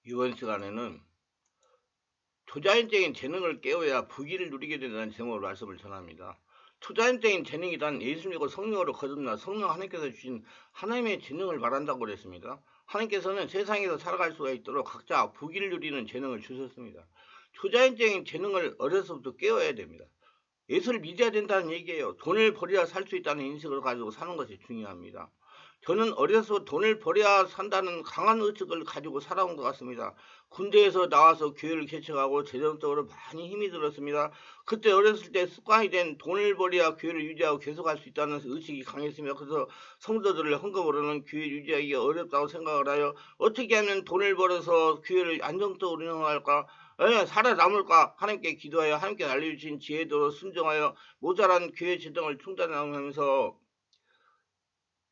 이번 시간에는 초자연적인 재능을 깨워야 부귀를 누리게 된다는 제목으로 말씀을 전합니다. 초자연적인 재능이 단 예수님이고 성령으로 거듭나 성령 하나님께서 주신 하나님의 재능을 말한다고 그랬습니다. 하나님께서는 세상에서 살아갈 수가 있도록 각자 부귀를 누리는 재능을 주셨습니다. 초자연적인 재능을 어려서부터 깨워야 됩니다. 예수를 믿어야 된다는 얘기예요. 돈을 벌여야 살 수 있다는 인식을 가지고 사는 것이 중요합니다. 저는 어려서 돈을 벌여야 산다는 강한 의식을 가지고 살아온 것 같습니다. 군대에서 나와서 교회를 개척하고 재정적으로 많이 힘이 들었습니다. 그때 어렸을 때 습관이 된 돈을 벌여야 교회를 유지하고 계속할 수 있다는 의식이 강했습니다. 그래서 성도들을 헌금으로는 교회 유지하기가 어렵다고 생각을 하여 어떻게 하면 돈을 벌어서 교회를 안정적으로 운영할까? 살아남을까? 하나님께 기도하여 하나님께 알려주신 지혜도로 순종하여 모자란 교회 재정을 충당하면서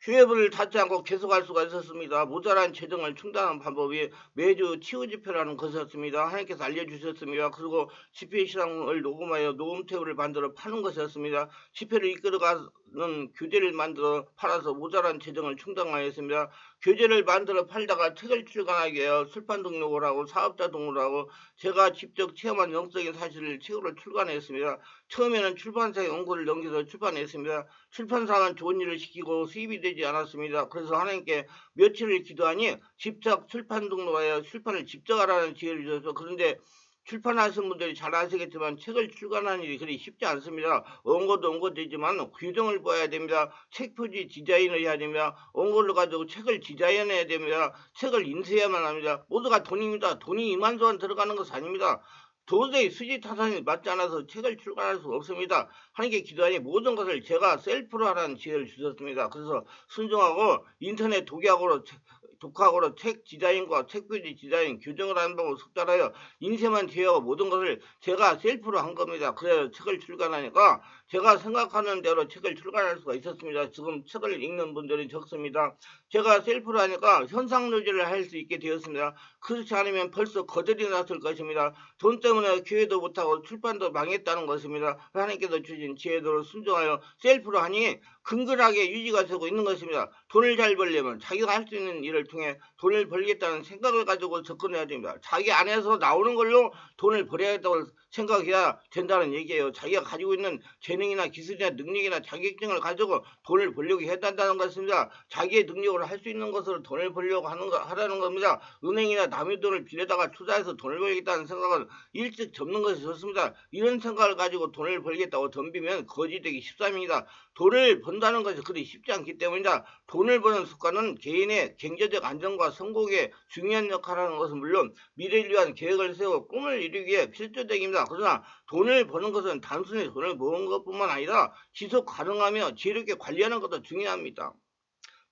교회를 닫지 않고 계속할 수가 있었습니다. 모자란 재정을 충당하는 방법이 매주 치유 집회라는 것이었습니다. 하나님께서 알려주셨습니다. 그리고 집회 시장을 녹음하여 녹음테이프를 만들어 파는 것이었습니다. 집회를 이끌어가는 교재를 만들어 팔아서 모자란 재정을 충당하였습니다. 교재를 만들어 팔다가 책을 출간하게 하여 출판 등록을 하고 사업자 등록을 하고 제가 직접 체험한 영적인 사실을 책으로 출간했습니다. 처음에는 출판사에 원고를 넘겨서 출판했습니다. 출판사는 좋은 일을 시키고 수입이 되지 않았습니다. 그래서 하나님께 며칠을 기도하니 직접 출판 등록하여 출판을 직접 하라는 지혜를 주셔서 그런데 출판하신 분들이 잘 아시겠지만 책을 출간하는 일이 그리 쉽지 않습니다. 원고도 원고되지만 규정을 봐야 됩니다. 책 표지 디자인을 해야 됩니다. 원고를 가지고 책을 디자인해야 됩니다. 책을 인쇄해야만 합니다. 모두가 돈입니다. 돈이 2만 원 들어가는 것이 아닙니다. 도저히 수지 타산이 맞지 않아서 책을 출간할 수 없습니다. 하나님께 기도하니 모든 것을 제가 셀프로 하라는 지혜를 주셨습니다. 그래서 순종하고 인터넷 독학으로 책 디자인과 책 표지 디자인 규정을 하는 방법을 숙달하여 인쇄만 제외하고 모든 것을 제가 셀프로 한 겁니다. 그래서 책을 출간하니까 제가 생각하는 대로 책을 출간할 수가 있었습니다. 지금 책을 읽는 분들이 적습니다. 제가 셀프로 하니까 현상유지를 할 수 있게 되었습니다. 그렇지 않으면 벌써 거절이 났을 것입니다. 돈 때문에 교회도 못하고 출판도 망했다는 것입니다. 하나님께서 주신 지혜도로 순종하여 셀프로 하니 근근하게 유지가 되고 있는 것입니다. 돈을 잘 벌려면 자기가 할 수 있는 일을 통해 돈을 벌겠다는 생각을 가지고 접근해야 됩니다. 자기 안에서 나오는 걸로 돈을 벌여야겠다고 생각해야 된다는 얘기예요. 자기가 가지고 있는 재능이나 기술이나 능력이나 자격증을 가지고 돈을 벌려고 해야 한다는 것입니다. 자기의 능력으로 할 수 있는 것으로 돈을 벌려고 하라는 겁니다. 은행이나 남의 돈을 빌려다가 투자해서 돈을 벌겠다는 생각은 일찍 접는 것이 좋습니다. 이런 생각을 가지고 돈을 벌겠다고 덤비면 거지되기 쉽습니다. 돈을 번다는 것이 그리 쉽지 않기 때문이다. 돈을 버는 습관은 개인의 경제적 안정과 성공에 중요한 역할을 하는 것은 물론 미래를 위한 계획을 세우고 꿈을 이루기 위해 필수적입니다. 그러나 돈을 버는 것은 단순히 돈을 모은 것뿐만 아니라 지속 가능하며 지혜롭게 관리하는 것도 중요합니다.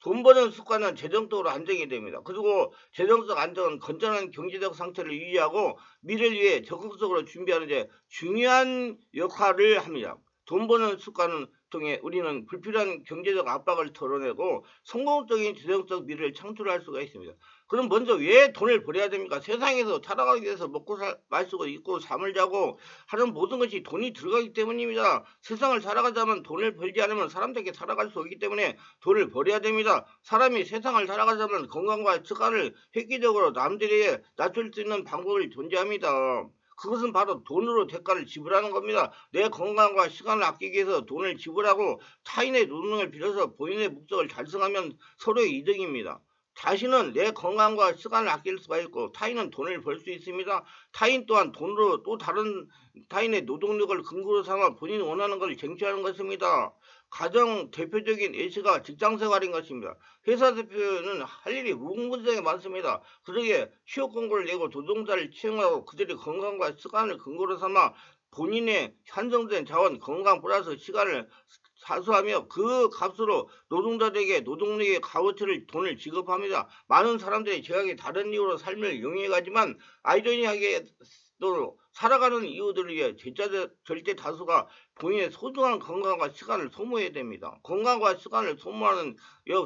돈 버는 습관은 재정적으로 안정이 됩니다. 그리고 재정적 안정은 건전한 경제적 상태를 유지하고 미래를 위해 적극적으로 준비하는 데 중요한 역할을 합니다. 돈 버는 습관은 통해 우리는 불필요한 경제적 압박을 덜어내고 성공적인 재정적 미래를 창출할 수가 있습니다. 그럼 먼저 왜 돈을 벌여야 됩니까? 세상에서 살아가기 위해서 먹고 마시고 입고 잠을 자고 하는 모든 것이 돈이 들어가기 때문입니다. 세상을 살아가자면 돈을 벌지 않으면 사람들에게 살아갈 수 없기 때문에 돈을 벌여야 됩니다. 사람이 세상을 살아가자면 건강과 시간을 획기적으로 남들에게 낮출 수 있는 방법이 존재합니다. 그것은 바로 돈으로 대가를 지불하는 겁니다. 내 건강과 시간을 아끼기 위해서 돈을 지불하고 타인의 노동을 빌려서 본인의 목적을 달성하면 서로의 이득입니다. 자신은 내 건강과 시간을 아낄 수가 있고 타인은 돈을 벌 수 있습니다. 타인 또한 돈으로 또 다른 타인의 노동력을 근거로 삼아 본인이 원하는 것을 쟁취하는 것입니다. 가장 대표적인 예시가 직장생활인 것입니다. 회사 대표는 할 일이 무궁무진하게 많습니다. 그러기에 취업 공고를 내고 노동자를 채용하고 그들의 건강과 시간을 근거로 삼아 본인의 한정된 자원, 건강 플러스 시간을 사수하며 그 값으로 노동자들에게 노동력의 값어치를 돈을 지급합니다. 많은 사람들이 제각기 다른 이유로 삶을 영위해가지만 아이러니하게도 살아가는 이유들을 위해 절대 다수가 본인의 소중한 건강과 시간을 소모해야 됩니다. 건강과 시간을 소모하는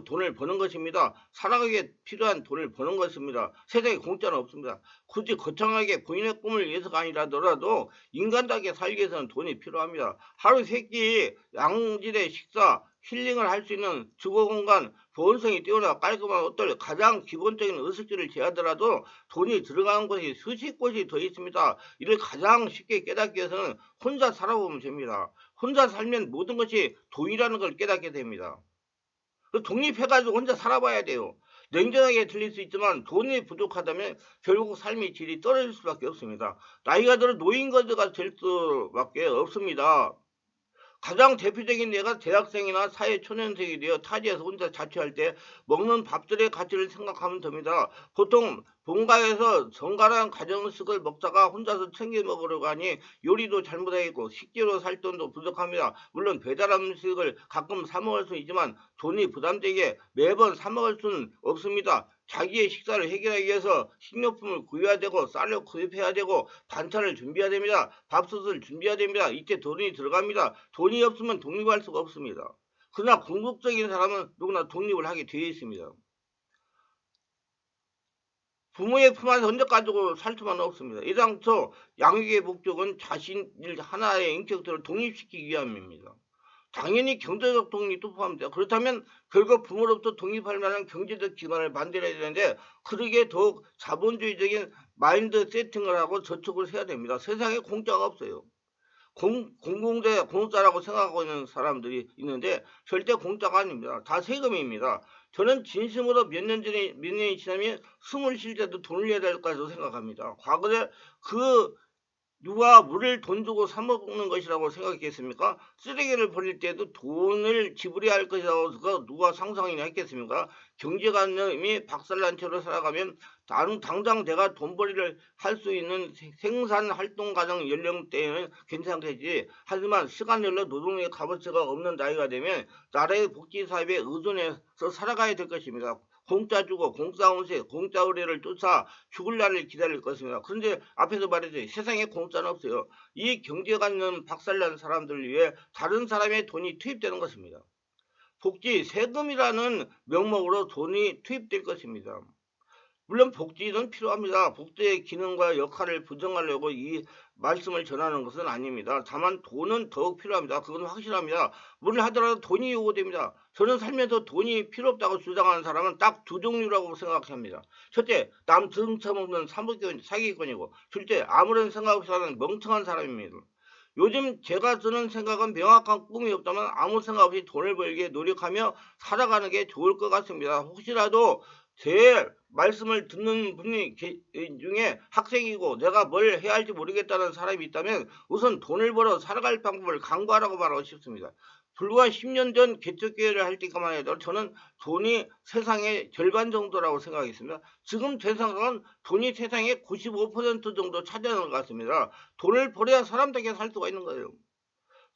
돈을 버는 것입니다. 살아가기에 필요한 돈을 버는 것입니다. 세상에 공짜는 없습니다. 굳이 거창하게 본인의 꿈을 위해서가 아니라더라도 인간답게 살기 위해서는 돈이 필요합니다. 하루 세 끼 양질의 식사, 힐링을 할 수 있는 주거 공간, 보온성이 뛰어나 깔끔한 옷들, 가장 기본적인 의식주를 제하더라도 돈이 들어가는 곳이 수십 곳이 더 있습니다. 이를 가장 쉽게 깨닫기 위해서는 혼자 살아보면 됩니다. 혼자 살면 모든 것이 돈이라는 걸 깨닫게 됩니다. 독립해가지고 혼자 살아봐야 돼요. 냉정하게 들릴 수 있지만 돈이 부족하다면 결국 삶의 질이 떨어질 수밖에 없습니다. 나이가 들어 노인거지가 될 수밖에 없습니다. 가장 대표적인 예가 대학생이나 사회초년생이 되어 타지에서 혼자 자취할 때 먹는 밥들의 가치를 생각하면 됩니다. 보통 본가에서 정갈한 가정식을 먹다가 혼자서 챙겨 먹으려고 하니 요리도 잘못하겠고 식재료 살 돈도 부족합니다. 물론 배달 음식을 가끔 사 먹을 수 있지만 돈이 부담되게 매번 사 먹을 수는 없습니다. 자기의 식사를 해결하기 위해서 식료품을 구해야 되고 쌀을 구입해야 되고 반찬을 준비해야 됩니다. 밥솥을 준비해야 됩니다. 이때 돈이 들어갑니다. 돈이 없으면 독립할 수가 없습니다. 그러나 궁극적인 사람은 누구나 독립을 하게 되어 있습니다. 부모의 품 안에서 혼자 가지고 살 수만 없습니다. 이당초 양육의 목적은 자신 하나의 인격들을 독립시키기 위함입니다. 당연히 경제적 독립도 포함됩니다. 그렇다면 결국 부모로부터 독립할 만한 경제적 기반을 만들어야 되는데 그러기에 더욱 자본주의적인 마인드 세팅을 하고 저축을 해야 됩니다. 세상에 공짜가 없어요. 공짜라고 생각하고 있는 사람들이 있는데 절대 공짜가 아닙니다. 다 세금입니다. 저는 진심으로 몇 년이 지나면 숨을 쉴 때도 돈을 내야 될 것이라고 생각합니다. 과거에 누가 물을 돈 주고 사 먹는 것이라고 생각했겠습니까? 쓰레기를 버릴 때도 돈을 지불해야 할 것이라고 누가 상상이나 했겠습니까? 경제관념이 박살난 채로 살아가면 당장 내가 돈벌이를 할 수 있는 생산활동가정 연령대에는 괜찮겠지. 하지만 시간이 흘러 노동의 값어치가 없는 나이가 되면 나라의 복지사업에 의존해서 살아가야 될 것입니다. 공짜 주고 공짜 음식, 공짜 의뢰를 쫓아 죽을 날을 기다릴 것입니다. 그런데 앞에서 말했죠. 세상에 공짜는 없어요. 이 경제관념 박살난 사람들을 위해 다른 사람의 돈이 투입되는 것입니다. 복지, 세금이라는 명목으로 돈이 투입될 것입니다. 물론 복지는 필요합니다. 복지의 기능과 역할을 부정하려고 이 말씀을 전하는 것은 아닙니다. 다만 돈은 더욱 필요합니다. 그건 확실합니다. 뭘 하더라도 돈이 요구됩니다. 저는 살면서 돈이 필요 없다고 주장하는 사람은 딱 두 종류라고 생각합니다. 첫째, 남 등쳐먹는 사기꾼이고 둘째, 아무런 생각 없이 사는 멍청한 사람입니다. 요즘 제가 드는 생각은 명확한 꿈이 없다면 아무 생각 없이 돈을 벌기에 노력하며 살아가는 게 좋을 것 같습니다. 혹시라도 제 말씀을 듣는 분이 중에 학생이고 내가 뭘 해야 할지 모르겠다는 사람이 있다면 우선 돈을 벌어 살아갈 방법을 강구하라고 말하고 싶습니다. 불과 10년 전 개척기회를 할 때까만 해도 저는 돈이 세상의 절반 정도라고 생각했습니다. 지금 제 생각은 돈이 세상의 95% 정도 차지하는 것 같습니다. 돈을 벌어야 사람답게 살 수가 있는 거예요.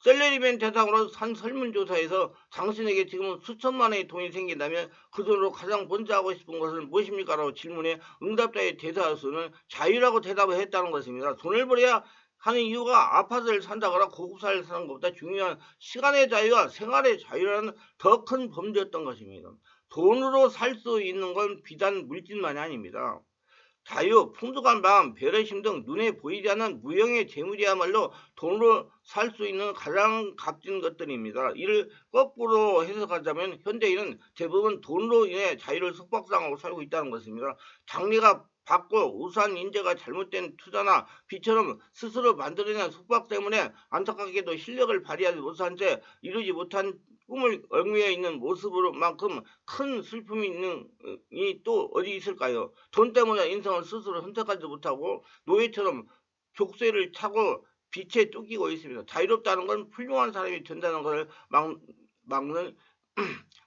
셀러리맨 대상으로 한 설문조사에서 당신에게 지금 수천만 원의 돈이 생긴다면 그 돈으로 가장 먼저 하고 싶은 것은 무엇입니까? 라고 질문에 응답자의 대다수는 자유라고 대답을 했다는 것입니다. 돈을 벌어야 하는 이유가 아파트를 산다거나 고급사를 사는 것보다 중요한 시간의 자유와 생활의 자유라는 더 큰 범죄였던 것입니다. 돈으로 살 수 있는 건 비단 물질만이 아닙니다. 자유, 풍족한 마음, 배려심 등 눈에 보이지 않는 무형의 재물이야말로 돈으로 살 수 있는 가장 값진 것들입니다. 이를 거꾸로 해석하자면 현대인은 대부분 돈으로 인해 자유를 속박당하고 살고 있다는 것입니다. 장래가 받고 우수한 인재가 잘못된 투자나 빚처럼 스스로 만들어낸 속박 때문에 안타깝게도 실력을 발휘하지 못한 채 이루지 못한 꿈을 얽매여 있는 모습으로만큼 큰 슬픔이 있는 이 또 어디 있을까요? 돈 때문에 인생을 스스로 선택하지 못하고 노예처럼 족쇄를 차고 빛에 쫓기고 있습니다. 자유롭다는 건 훌륭한 사람이 된다는 것을 막는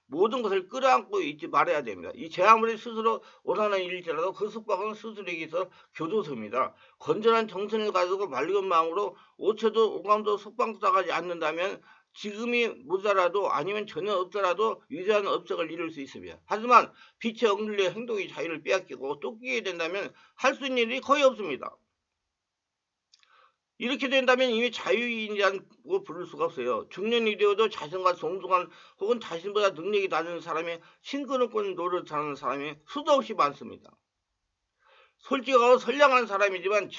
모든 것을 끌어안고 있지 말아야 됩니다. 제 아무리 스스로 오산한 일일지라도 그 속박은 스스로에게서 교도소입니다. 건전한 정신을 가지고 맑은 마음으로 5초도 5감도 속박당하지 않는다면 지금이 모자라도 아니면 전혀 없더라도 위대한 업적을 이룰 수 있습니다. 하지만 빛에 억눌려 행동의 자유를 빼앗기고 쫓기게 된다면 할 수 있는 일이 거의 없습니다. 이렇게 된다면 이미 자유인이라고 부를 수가 없어요. 중년이 되어도 자신과 동등한 혹은 자신보다 능력이 낮은 사람이 싱그럽군 노릇하는 사람이 수도 없이 많습니다. 솔직하고 선량한 사람이지만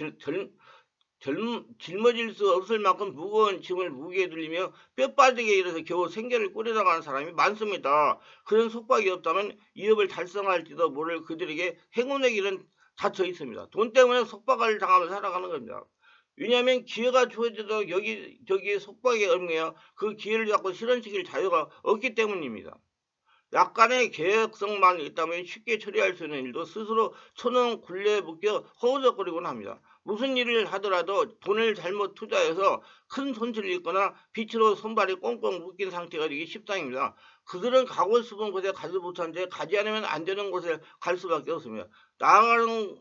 짊어질 수 없을 만큼 무거운 짐을 무게에 들리며 뼈빠지게 일어서 겨우 생계를 꾸려나가는 사람이 많습니다. 그런 속박이 없다면 이업을 달성할지도 모를 그들에게 행운의 길은 닫혀 있습니다. 돈 때문에 속박을 당하며 살아가는 겁니다. 왜냐하면 기회가 주어져도 여기저기 속박에 얽매여 그 기회를 잡고 실현시킬 자유가 없기 때문입니다. 약간의 계획성만 있다면 쉽게 처리할 수 있는 일도 스스로 손은 굴레에 묶여 허우적거리곤 합니다. 무슨 일을 하더라도 돈을 잘못 투자해서 큰 손실을 입거나 빛으로 손발이 꽁꽁 묶인 상태가 되기 십상입니다. 그들은 가고 싶은 곳에 가지 못한 채 가지 않으면 안 되는 곳에 갈 수밖에 없습니다. 나아가는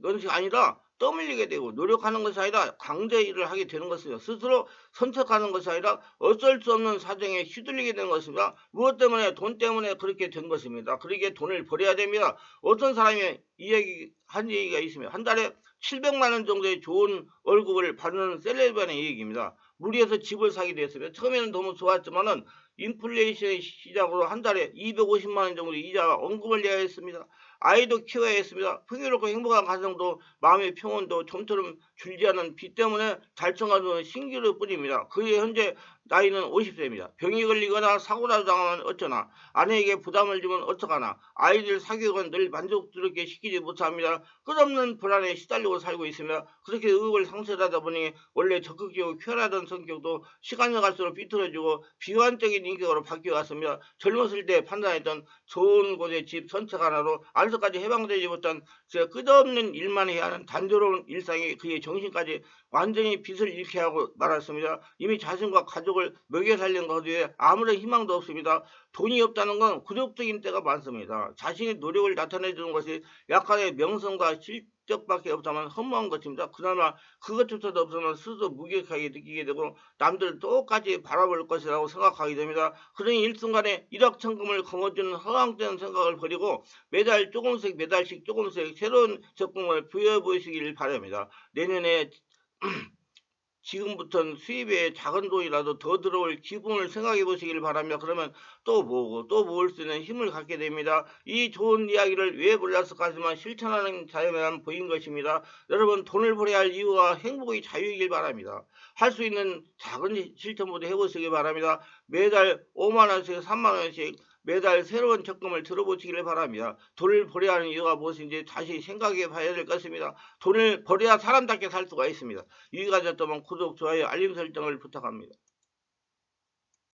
것이 아니라 떠밀리게 되고 노력하는 것이 아니라 강제 일을 하게 되는 것입니다. 스스로 선택하는 것이 아니라 어쩔 수 없는 사정에 휘둘리게 되는 것입니다. 무엇 때문에? 돈 때문에 그렇게 된 것입니다. 그러기에 돈을 벌어야 됩니다. 어떤 사람이 한 얘기가 있습니다. 한 달에 700만 원 정도의 좋은 월급을 받는 셀레브의 얘기입니다. 무리해서 집을 사게 됐습니다. 처음에는 너무 좋았지만은 인플레이션 시작으로 한 달에 250만 원 정도 이자와 원금을 내야 했습니다. 아이도 키워야 했습니다. 풍요롭고 행복한 가정도 마음의 평온도 좀처럼 줄지 않은 빚 때문에 달성하는 신기루 뿐입니다. 그의 현재 나이는 50세입니다. 병이 걸리거나 사고라도 당하면 어쩌나, 아내에게 부담을 주면 어떡하나, 아이들 사교육은 늘 만족스럽게 시키지 못합니다. 끝없는 불안에 시달리고 살고 있습니다. 그렇게 의욕을 상실하다 보니 원래 적극적이고 쾌활하던 성격도 시간이 갈수록 삐뚤어지고 비관적인 인격으로 바뀌어갔습니다. 젊었을 때 판단했던 좋은 곳에 집 선택 하나로 안서까지 해방되지 못한 끝없는 일만 해야 하는 단조로운 일상이 그의 정신까지 완전히 빛을 잃게 하고 말았습니다. 이미 자신과 가족을 먹여 살린 것 외에 아무런 희망도 없습니다. 돈이 없다는 건 굴욕적인 때가 많습니다. 자신의 노력을 나타내주는 것이 약간의 명성과 실적밖에 없다면 허무한 것입니다. 그나마 그것조차도 없으면 스스로 무기력하게 느끼게 되고 남들 똑같이 바라볼 것이라고 생각하게 됩니다. 그러니 일순간에 일확천금을 거머쥐는 허황된 생각을 버리고 매달씩 조금씩 새로운 적금을 부여 보시길 바랍니다. 내년에 지금부터는 수입에 작은 돈이라도 더 들어올 기분을 생각해 보시길 바라며 그러면 또 모으고 또 모을 수 있는 힘을 갖게 됩니다. 이 좋은 이야기를 왜 몰랐을까지만 실천하는 자에만 보인 것입니다. 여러분 돈을 벌어야 할 이유가 행복의 자유이길 바랍니다. 할 수 있는 작은 실천부터 해보시길 바랍니다. 매달 5만 원씩 3만 원씩 매달 새로운 적금을 들어보시기를 바랍니다. 돈을 벌어야 하는 이유가 무엇인지 다시 생각해 봐야 될 것입니다. 돈을 벌어야 사람답게 살 수가 있습니다. 유익하셨다면 구독, 좋아요, 알림 설정을 부탁합니다.